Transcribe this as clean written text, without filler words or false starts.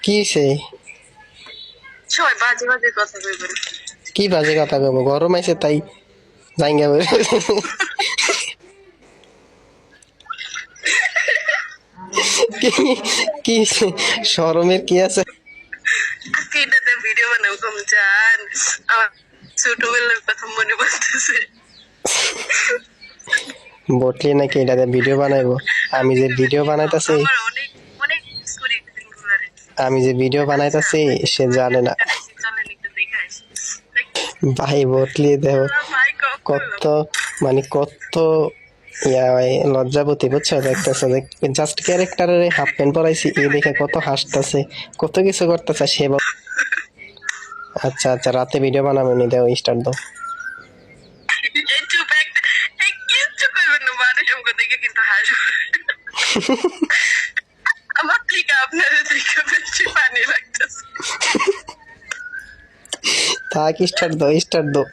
কি সে সবাই বাজে বাজে কথা কইবেন। কি বাজে কথা কব, গরম আইছে তাই জাইঙ্গা বের কি কি শরমের কি আছে? আজকে এটাতে ভিডিও বানাবো কম জান, আমার ছোটবেলার কথা মনে পড়তেছে। বটলি নাকি এটাতে ভিডিও বানাইবো? আমি যে ভিডিও বানাইতাছি, আমার অনেক অনেক মিস করি দিনগুলারে। আমি যে ভিডিও বানাইতাছি সে জানে না। চলেন একটু দেখে আসি। ভাই বটলি দেহ ভাই কত, মানে কত ইয়া লজ্জাবতী, বুঝছো? দেখতেছো জাস্ট ক্যারেক্টারের হাফ প্যান্ট পরাইছি এই দেখে কত হাসতেছে, কত কিছু করতেছে সে আচ্ছা আচ্ছা, রাতে ভিডিও বানাবেনি, দেও স্টার্ট দাও। চুপ একটা কিচ্ছু করবেন না, মানুষ আমাকে দেখে কিন্তু হাসবে। আমার থেকে আপনাদের থেকে বেশি পানি লাগতেছে। থাক, স্টার্ট দাও, স্টার্ট দাও।